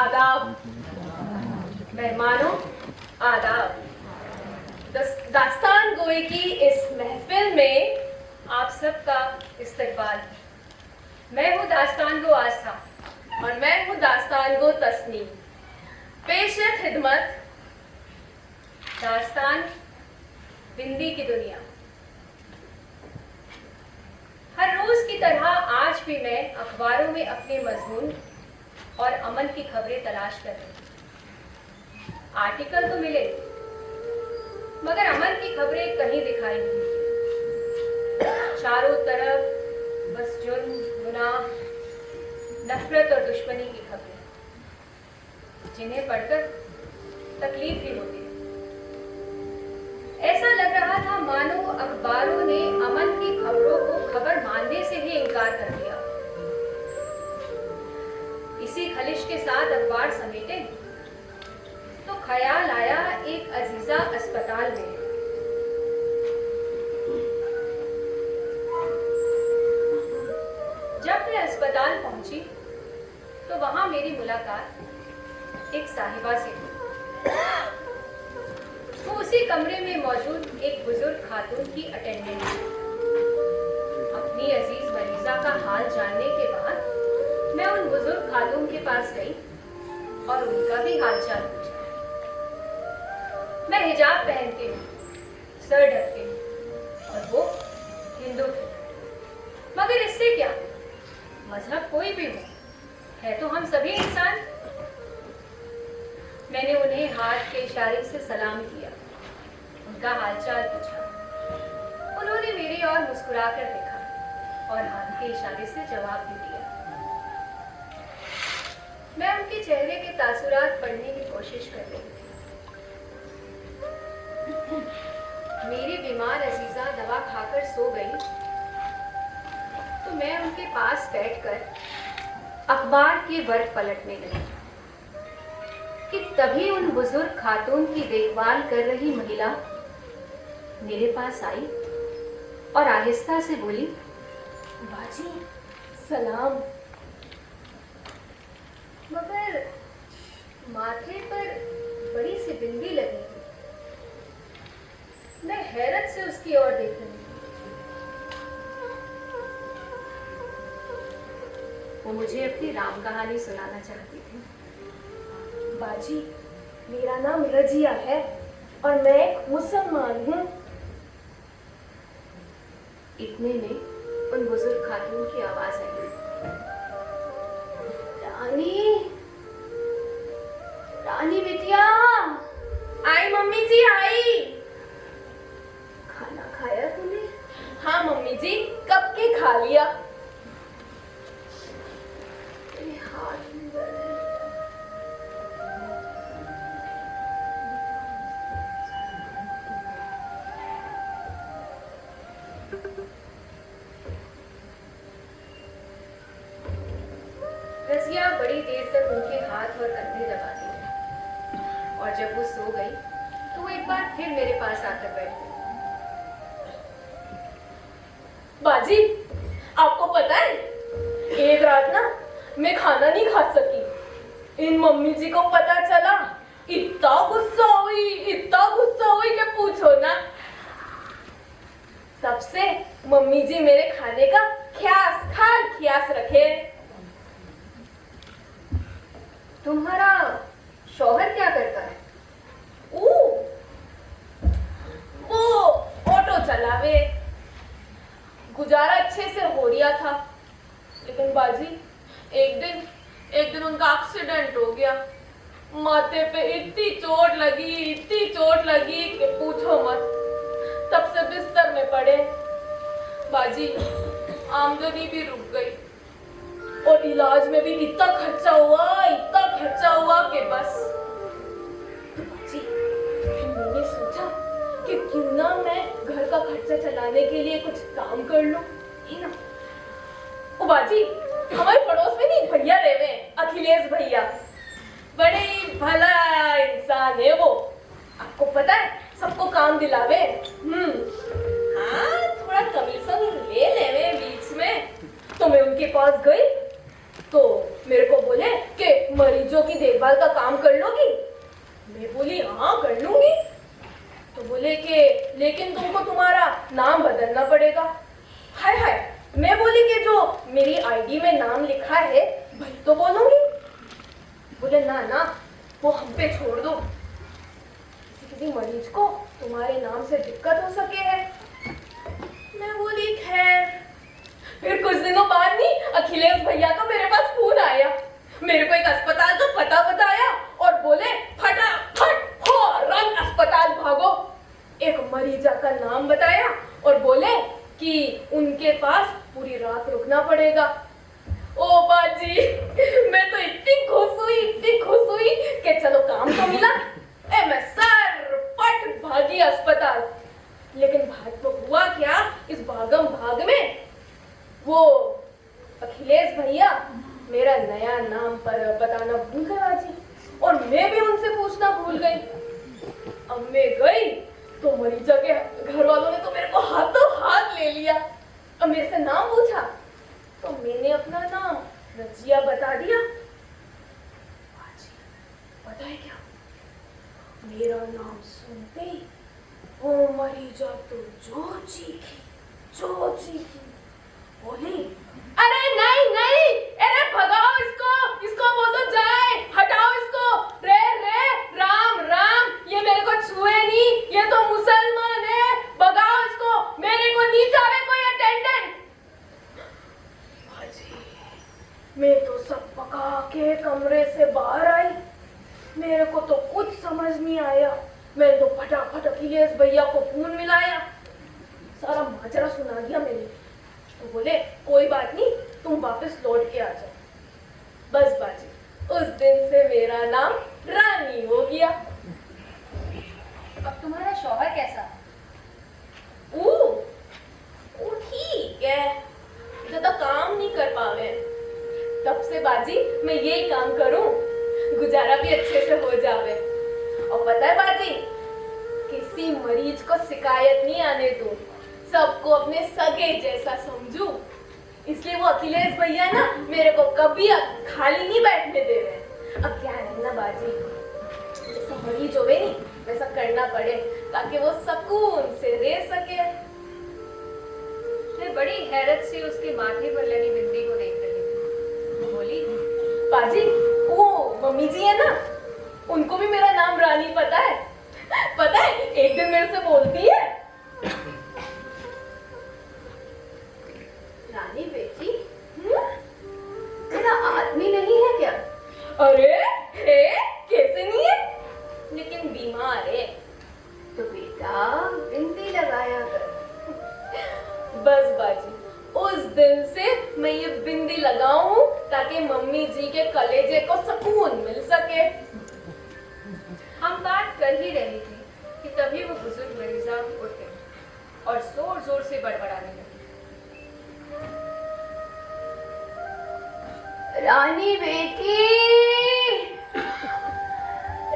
आदाब। मेहमानों, आदाब। दास्तान गोई की इस महफिल में आप सबका इस्तकबाल। मैं हूँ दास्तान गो आस्था और मैं हूँ दास्तान गो तस्नीम। पेश है खिदमत दास्तान बिंदी की दुनिया। हर रोज की तरह आज भी मैं अखबारों में अपने मजमून और अमन की खबरें तलाश कर रही। आर्टिकल तो मिले मगर अमन की खबरें कहीं दिखाई नहीं। चारों तरफ बस जुर्म, गुनाह, नफरत और दुश्मनी की खबरें, जिन्हें पढ़कर तकलीफ भी होती है। ऐसा लग रहा था मानो अखबारों ने अमन की खबरों को खबर मानने से ही इनकार कर दिया। इसी खलिश के साथ अखबार समेटे तो ख्याल आया एक अजीजा अस्पताल में। जब मैं अस्पताल पहुंची तो वहां मेरी मुलाकात एक साहिबा से हुई। वो उसी कमरे में मौजूद एक बुजुर्ग खातून की अटेंडेंट थी। अपनी अजीज मरीजा का हाल जानने के बाद मैं उन बुजुर्ग खातून के पास गई और उनका भी हालचाल पूछा। मैं हिजाब पहनती हूँ, सर ढकती हूँ और वो हिंदू थे। मगर इससे क्या, मजहब कोई भी हो, है तो हम सभी इंसान। मैंने उन्हें हाथ के इशारे से सलाम किया, उनका हालचाल पूछा। उन्होंने मेरी ओर मुस्कुराकर देखा और हाथ के इशारे से जवाब भी दिया। मैं उनके चेहरे के तासुरात पढ़ने की कोशिश कर रही थी। मेरी बीमार अजीजा दवा खाकर सो गई तो मैं उनके पास बैठकर अखबार के वर्ग पलटने लगी कि तभी उन बुजुर्ग खातून की देखभाल कर रही महिला मेरे पास आई और आहिस्ता से बोली, बाजी सलाम। मगर माथे पर बड़ी सी बिंदी लगी थी। मैं हैरत से उसकी ओर देख रही थी। वो मुझे अपनी राम कहानी सुनाना चाहती थी। बाजी, मेरा नाम रजिया है और मैं एक मुसलमान हूँ। इतने में उन बुजुर्ग खातून की आवाज आई, रानी, रानी बिटिया। आई मम्मी जी, आई। खाना खाया तूने? हाँ मम्मी जी, कब के खा लिया। हाथ में दर्द है। रज़िया बड़ी देर तक उनके हाथ और कंधे दबाती रही और जब वो सो गई तो वो एक बार फिर मेरे पास आकर बैठ गई। बाजी, आपको पता है एक रात ना मैं खाना नहीं खा सकी। इन मम्मी जी को पता चला, इतना गुस्सा हुई कि पूछो ना। तब से मम्मी जी मेरे खाने का ख्यास रखे। तुम्हारा शौहर क्या करता है? वो ऑटो चलावे। गुजारा अच्छे से हो रहा था, लेकिन बाजी एक दिन उनका एक्सीडेंट हो गया। माथे पे इतनी चोट लगी कि पूछो मत। तब से बिस्तर में पड़े। बाजी, आमदनी भी रुक गई और इलाज में भी इतना खर्चा हुआ कि बस। तो बाजी, मैंने सोचा कि क्यों ना मैं घर का खर्चा चलाने के लिए कुछ काम कर लूं। ना ओ बाजी, हमारे पड़ोस में नहीं भैया रहे, अखिलेश भैया, बड़े ही भला इंसान है वो। आपको पता है, सबको काम दिलावे। हाँ, थोड़ा कमीशन ले लेवे बीच में। तो मैं उनके पास गई तो मेरे को बोले कि मरीजों की देखभाल का काम कर लोगी? मैं बोली हाँ कर लूंगी। तो बोले कि लेकिन तुमको तुम्हारा नाम बदलना पड़ेगा। हाय हाय, मैं बोली कि जो मेरी आईडी में नाम लिखा है वही तो बोलूंगी। बोले ना ना, वो हम पे छोड़ दो, किसी मरीज को तुम्हारे नाम से दिक्कत हो सके है। मैं बोली खैर। फिर कुछ दिनों बाद नहीं अखिलेश भैया का मेरे पास फोन आया, मेरे को एक अस्पताल का पता बताया और बोले फटाफट फौरन अस्पताल भागो। एक मरीजा का नाम बताया और बोले कि उनके पास पूरी रात रुकना पड़ेगा। ओ बाजी, मैं तो इतनी खुश हुई कि चलो काम तो मिला। मैं सरपट भागी अस्पताल। लेकिन भाग तो हुआ क्या, इस भागम भाग में वो अखिलेश भैया मेरा नया नाम पर बताना भूल गए बाजी, और मैं भी उनसे पूछना भूल गई। अब मैं गई तो मरीजा के घर वालों ने तो मेरे को हाथों हाथ ले लिया। अब मेरे से नाम पूछा तो मैंने अपना नाम रजिया बता दिया। पता है क्या, मेरा नाम सुनते ही वो मरीजा तो जो चीखी बोली, अरे नहीं नहीं, अरे भगाओ इसको बोलो जाए, हटाओ इसको, रे राम राम, ये मेरे को छुए नहीं, ये तो मुसलमान है, भगाओ इसको, मेरे को नहीं चाहे कोई अटेंडेंट। मैं तो सब पका के कमरे से बाहर आई, मेरे को तो कुछ समझ नहीं आया। मैं तो फटाफट अखिलेश भैया को फोन मिलाया, सारा माजरा सुना दिया मैंने। तो बोले कोई बात नहीं, तुम वापस लौट के आ जाओ। बस बाजी, उस दिन से मेरा नाम रानी हो गया। अब तुम्हारा शौहर कैसा? वो ठीक है, ज्यादा काम नहीं कर पावे। तब से बाजी मैं यही काम करूं, गुजारा भी अच्छे से हो जावे। और पता है बाजी, किसी मरीज को शिकायत नहीं आने दूं, सबको अपने सगे जैसा समझूं। इसलिए वो अखिलेश भैया ना मेरे को कभी खाली नहीं बैठने दे रहे। अब क्या है ना बाजी, जैसा मरीज होवे नहीं वैसा करना पड़े ताकि वो सुकून से रह सके। मैं बड़ी हैरत से उसके माथे पर लगी बिंदी को देख रही थी। बोली, बाजी वो मम्मी जी है ना, उनको भी मेरा नाम रानी पता है। पता है, एक दिन मेरे से बोलती है, रानी बेटी तेरा आदमी नहीं है क्या? अरे है, कैसे नहीं है, लेकिन बीमार है। तो बेटा बिंदी लगाया कर। बस बाजी, उस दिन से मैं ये बिंदी लगाऊं ताकि मम्मी जी के कलेजे को सुकून मिल सके। हम बात कर ही रही थी कि तभी वो बुजुर्ग मरीजा उठ गई और जोर जोर से बड़बड़ाने लगी। रानी बेटी,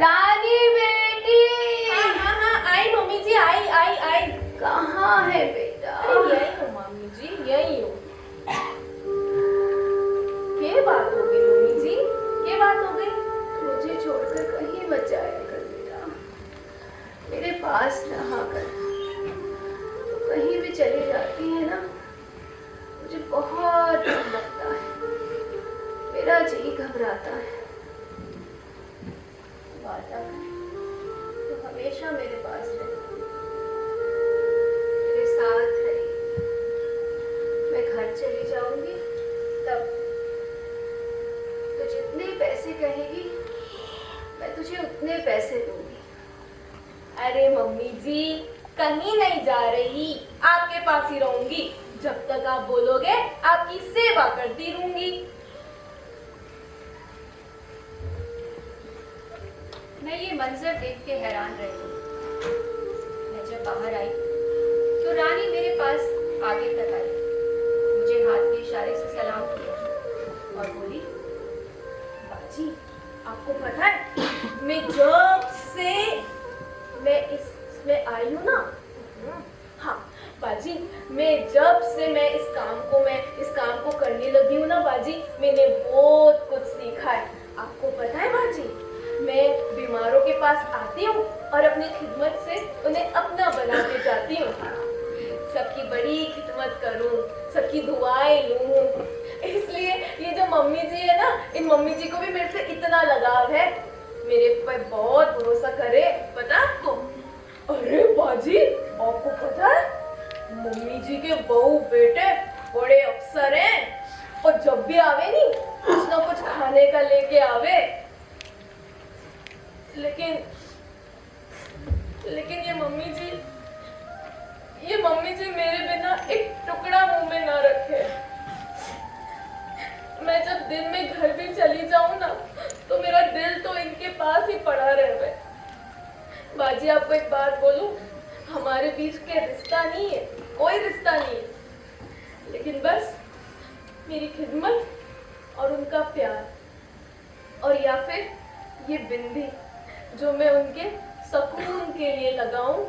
रानी बेटी। हाँ, आई मम्मी जी, आई। कहाँ है बेटा? यही हूँ मम्मी जी, यही हूँ। क्या बात हो गई मम्मी जी, क्या बात हो गई? मुझे छोड़कर कहीं मत जाया कर बेटा, मेरे पास रहा कर। तो कहीं भी चली जाती है ना, मुझे बहुत डर लगता है, मेरा जी घबराता है। वादा तो हमेशा मेरे पास रहे, मेरे साथ रहे। मैं घर चली जाऊंगी तब तो जितने पैसे कहेगी मैं तुझे उतने पैसे दूंगी। अरे मम्मी जी, कहीं नहीं जा रही, आपके पास ही रहूंगी। जब तक आप बोलोगे आपकी सेवा करती रहूंगी। मैं ये मंजर देख के हैरान रह गई। मैं जब बाहर आई तो रानी मेरे पास आगे तक आई, मुझे हाथ के इशारे से सलाम किया और बोली, बाजी आपको पता है, मैं जब से मैं इसमें आई हूँ ना, हाँ बाजी, मैं जब से मैं इस काम को करने लगी हूँ ना बाजी, मैंने बहुत कुछ सीखा है। आपको पता है बाजी, मैं बीमारों के पास आती हूँ और अपनी खिदमत से उन्हें अपना बनाते जाती हूँ। सबकी बड़ी खिदमत करूँ, सबकी दुआएं लूँ। इसलिए ये जो मम्मी जी है ना, इन मम्मी जी को भी मेरे से इतना लगाव है, मेरे पर बहुत भरोसा करे। पता आपको? अरे बाजी, आपको पता है मम्मी जी के बहू बेटे बड़े अफसर हैं और जब भी आवे नहीं कुछ ना कुछ खाने का लेके आवे। लेकिन ये मम्मी जी मेरे बिना एक टुकड़ा मुंह में ना रखे। मैं जब दिन में घर भी चली जाऊं ना तो मेरा दिल तो इनके पास ही पड़ा रहे। बाजी आपको एक बात बोलूं, हमारे बीच के रिश्ता नहीं है, कोई रिश्ता नहीं है, लेकिन बस मेरी खिदमत और उनका प्यार, और या फिर ये बिंदी जो मैं उनके सुकून के लिए लगाऊं।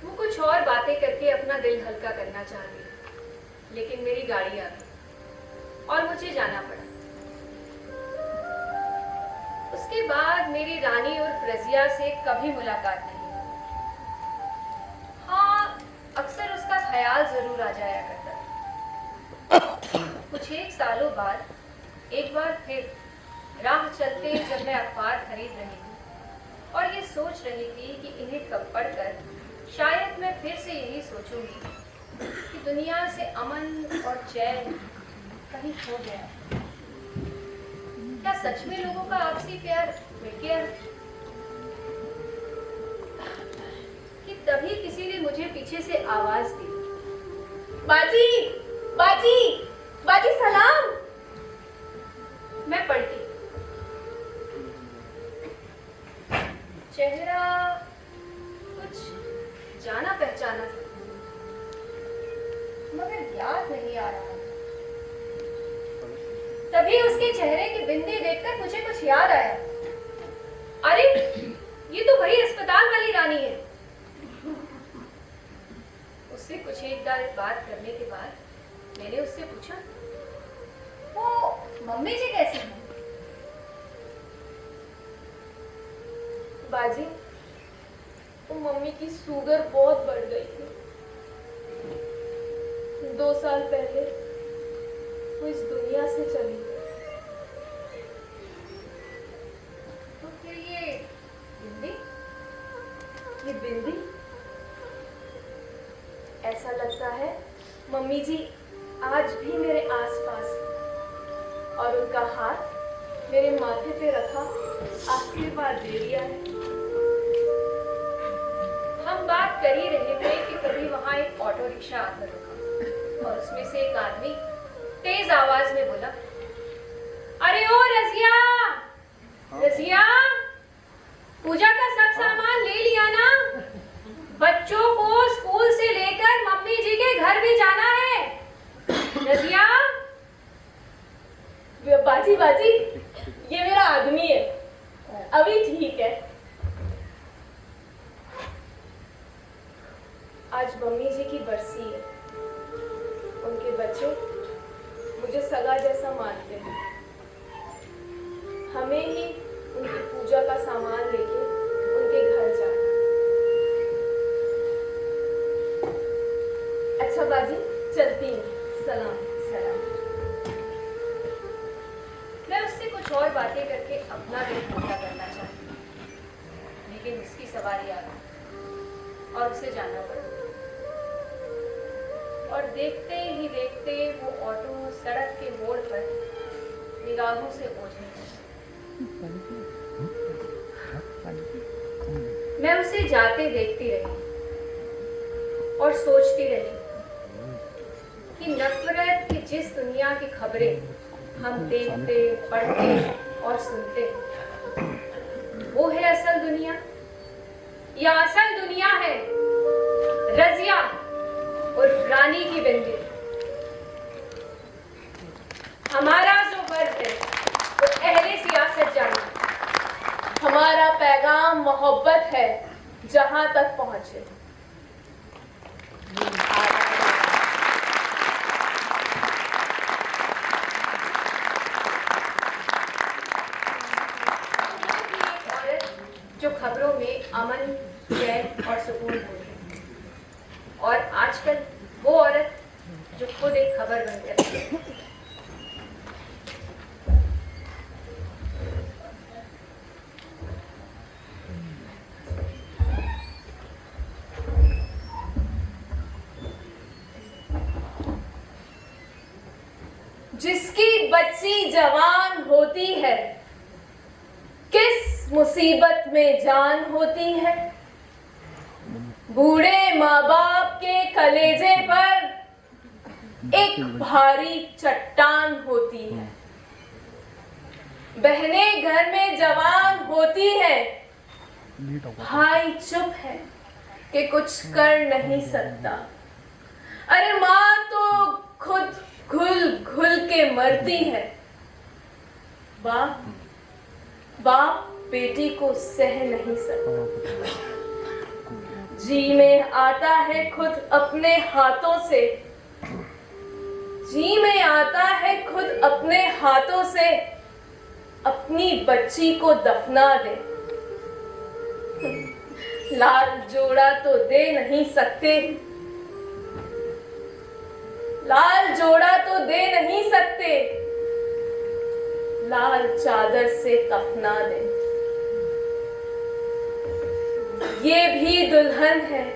वो कुछ और बातें करके अपना दिल हल्का करना चाह रही, लेकिन मेरी गाड़ी आ गई और मुझे जाना पड़ा। उसके बाद मेरी रानी और रजिया से कभी मुलाकात नहीं हुई। हाँ, अक्सर उसका ख्याल जरूर आ जाया करता। कुछ एक सालों बाद एक बार फिर राह चलते जब मैं अखबार खरीद रही थी और ये सोच रही थी कि इन्हें कब पढ़कर शायद मैं फिर से यही सोचूंगी कि दुनिया से अमन और चैन कहीं खो गया। क्या सच में लोगों का आपसी प्यार मिट गया? कि तभी किसी ने मुझे पीछे से आवाज दी, बाजी, बाजी, बाजी सलाम। मैं पलटी। चेहरा कुछ जाना पहचाना था, मगर याद नहीं आ रहा। तभी उसके चेहरे की बिंदी देखकर मुझे कुछ याद आया। अरे, ये तो वही अस्पताल वाली रानी है। उससे कुछ एक बात करने के बाद मैंने उससे पूछा, वो मम्मी जी कैसी हैं? बाजी, वो मम्मी की शुगर बहुत बढ़ गई थी। 2 साल पहले वो इस दुनिया से चली गई। तो फिर ये बिंदी? ये बिंदी? ऐसा लगता है मम्मी जी आज भी मेरे आसपास हैं और उनका हाथ मेरे माथे पे रखा आशीर्वाद दे दिया है। हम बात कर ही रहे थे कि तभी वहां एक ऑटो रिक्शा आकर रुका और उसमें से एक आदमी तेज आवाज में बोला, अरे ओ रजिया, रजिया, पूजा का सब सामान ले लिया ना? बच्चों को स्कूल से लेकर मम्मी जी के घर भी जाना है। रजिया। बाजी, बाजी, ये मेरा आदमी है, अभी ठीक है। आज मम्मी जी की बरसी है। उनके बच्चे मुझे सगा जैसा मानते हैं। हमें ही उनकी पूजा का सामान लेके उनके घर जाना। अच्छा बाजी, चलती हूँ। सलाम। सलाम। मैं उससे कुछ और बातें करके अपना दिल हल्का करना चाहती, लेकिन उसकी सवारी आ गई और उसे जाना पड़ा। और देखते ही देखते वो ऑटो सड़क के मोड़ पर निगाहों से ओझल गया। मैं उसे जाते देखती रही और सोचती रही कि नफरत की जिस दुनिया की खबरें हम देखते, पढ़ते और सुनते, वो है असल दुनिया या असल दुनिया है रजिया और रानी की बिंदी। हमारा जो फर्ज है वो अहले सियासत जाने, हमारा पैगाम मोहब्बत है जहां तक पहुंचे। अमन, चैन और सुकून ढूंढे। और आजकल वो औरत जो खुद एक खबर बन गई। जिसकी बच्ची जवान होती है, किस मुसीबत में जान होती है। बूढ़े माँ बाप के कलेजे पर एक भारी चट्टान होती है। बहनें घर में जवान होती है, भाई चुप है कि कुछ कर नहीं सकता। अरे माँ तो खुद घुल घुल के मरती है। बाप बेटी को सह नहीं सकता। जी में आता है खुद अपने हाथों से, जी में आता है खुद अपने हाथों से अपनी बच्ची को दफना दे। लाल जोड़ा तो दे नहीं सकते, लाल जोड़ा तो दे नहीं सकते, लाल चादर से कफना दे। ये भी दुल्हन है,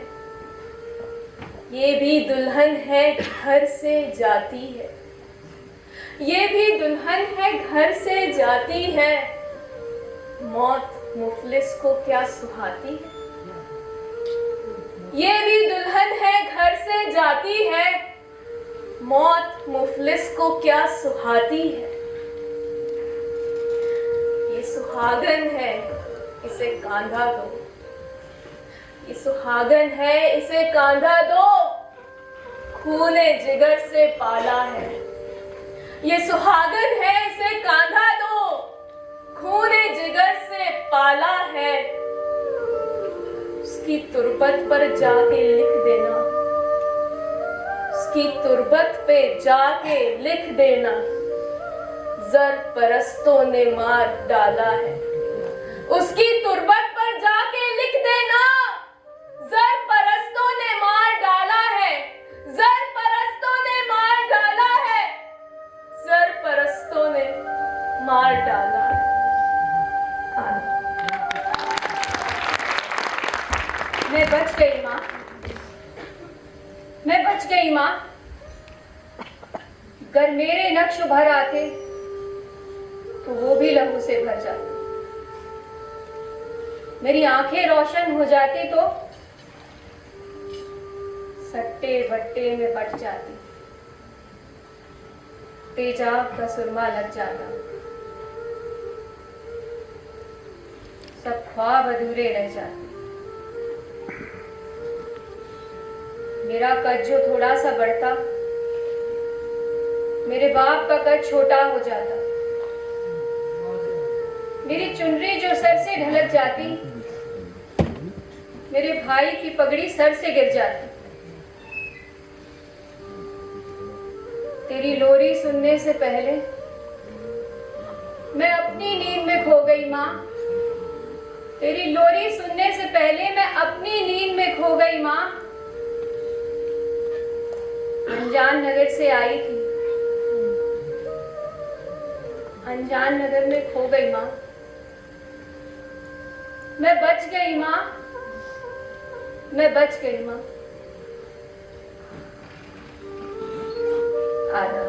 ये भी दुल्हन है घर से जाती है, ये भी दुल्हन है घर से जाती है। मौत मुफलिस को क्या सुहाती है। ये भी दुल्हन है घर से जाती है, मौत मुफलिस को क्या सुहाती है। ये सुहागन है, इसे कांधा दो, ये सुहागन है, इसे कांधा दो, खूने जिगर से पाला है। ये सुहागन है, इसे कांधा दो, खूने जिगर से पाला है। उसकी तुरबत पर जाके लिख देना, उसकी तुरबत पे जाके लिख देना, जर परस्तों ने मार डाला है। उसकी तुरबत पर जाके लिख देना, जर परस्तों ने मार डाला है, जर परस्तों ने मार डाला है, जर परस्तों ने मार डाला है। मैं बच गई माँ, मैं बच गई माँ। अगर मेरे नक्श भर आते तो वो भी लहू से भर जाते। मेरी आंखें रोशन हो जाती तो सट्टे बट्टे में बट जाती। तेजाब का सुरमा लग जाता। सब ख्वाब अधूरे रह जाते। मेरा कद जो थोड़ा सा बढ़ता, मेरे बाप का कद छोटा हो जाता। मेरी चुनरी जो सर से ढलक जाती, मेरे भाई की पगड़ी सर से गिर जाती। तेरी लोरी सुनने से पहले मैं अपनी नींद में खो गई माँ। तेरी लोरी सुनने से पहले मैं अपनी नींद में खो गई माँ। अनजान नगर से आई थी, अनजान नगर में खो गई माँ। मैं बच गई माँ, मैं बच गई माँ। आदा।